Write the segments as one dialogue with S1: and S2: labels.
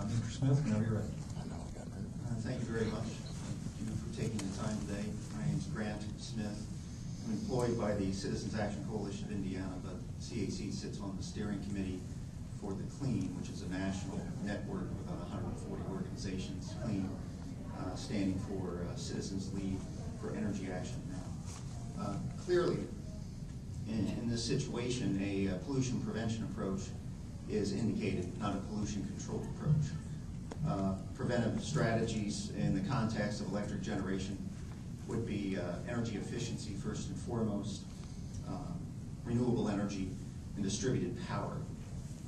S1: Mr. Smith, whenever you're ready.
S2: Thank you very much. Thank you for taking the time today. My name is Grant Smith. I'm employed by the Citizens Action Coalition of Indiana, but CAC sits on the steering committee for the CLEAN, which is a national network of about 140 organizations. CLEAN standing for Citizens League for Energy Action Now. Clearly, in this situation, a pollution prevention approach is indicated, not a pollution control approach. Preventive strategies in the context of electric generation would be energy efficiency first and foremost, renewable energy, and distributed power.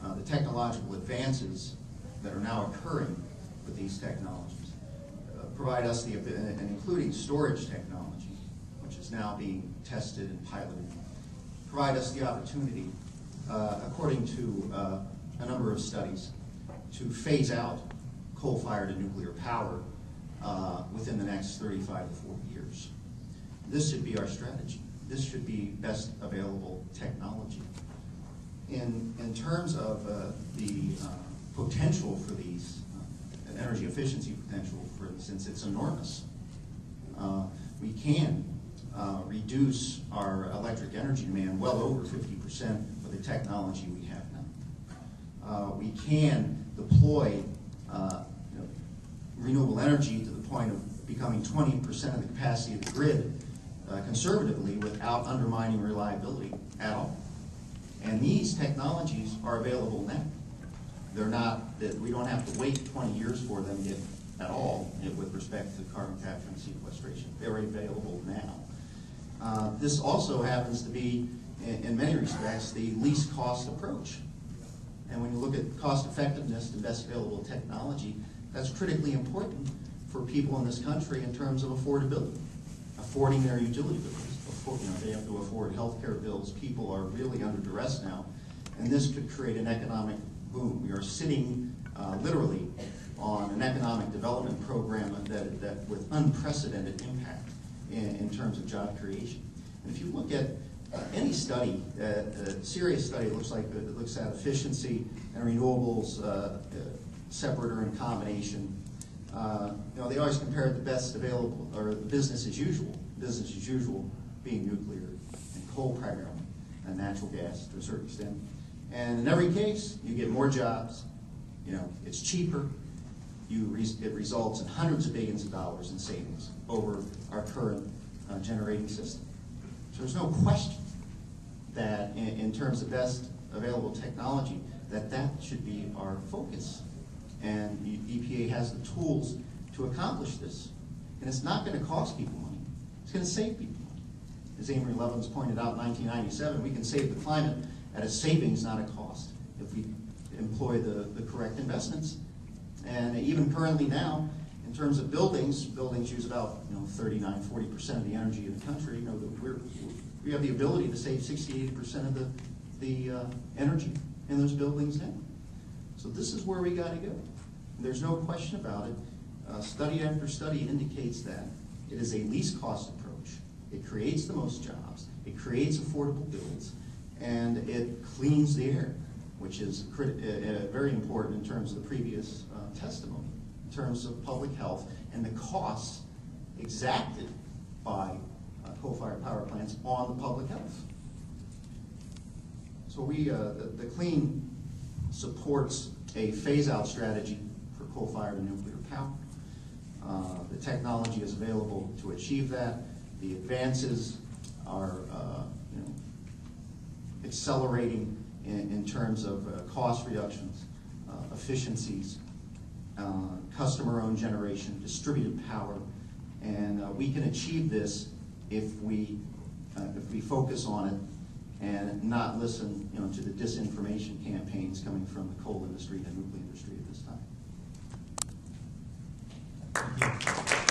S2: The technological advances that are now occurring with these technologies provide us the ability, and including storage technology, which is now being tested and piloted, provide us the opportunity, according to a number of studies, to phase out coal-fired and nuclear power within the next 35 to 40 years. This should be our strategy. This should be best available technology. In terms of the potential for these, energy efficiency potential, for instance, it's enormous. We can reduce our electric energy demand well over 50% with the technology we have now. We can deploy renewable energy to the point of becoming 20% of the capacity of the grid conservatively without undermining reliability at all. And these technologies are available now. They're not, that we don't have to wait 20 years for them at all with respect to carbon capture and sequestration. They're available now. This also happens to be, in many respects, the least cost approach. And when you look at cost effectiveness and best available technology, that's critically important for people in this country in terms of affordability, affording their utility bills. They have to afford health care bills. People are really under duress now, and this could create an economic boom. We are sitting literally on an economic development program that with unprecedented impact in terms of job creation. And if you look at any study, a serious study, it looks at efficiency and renewables separate or in combination. They always compare the best available, or the business as usual. Business as usual being nuclear and coal primarily, and natural gas to a certain extent. And in every case, you get more jobs. It's cheaper. It results in hundreds of billions of dollars in savings over our current generating system. So there's no question that in terms of best available technology, that should be our focus. And the EPA has the tools to accomplish this. And it's not going to cost people money. It's going to save people money. As Amory Lovins pointed out in 1997, we can save the climate at a savings, not a cost, if we employ the correct investments. And even currently now, in terms of buildings use about 39–40% of the energy in the country. We have the ability to save 60–80% of the energy in those buildings now. So this is where we got to go. There's no question about it. Study after study indicates that it is a least cost approach. It creates the most jobs. It creates affordable bills, and it cleans the air, which is very important in terms of the previous testimony, in terms of public health and the costs exacted by coal-fired power plants on the public health. So the CLEAN supports a phase-out strategy for coal-fired and nuclear power. The technology is available to achieve that. The advances are accelerating in terms of cost reductions, efficiencies, customer-owned generation, distributed power, and we can achieve this if we focus on it and not listen, to the disinformation campaigns coming from the coal industry and the nuclear industry at this time.
S1: Thank you.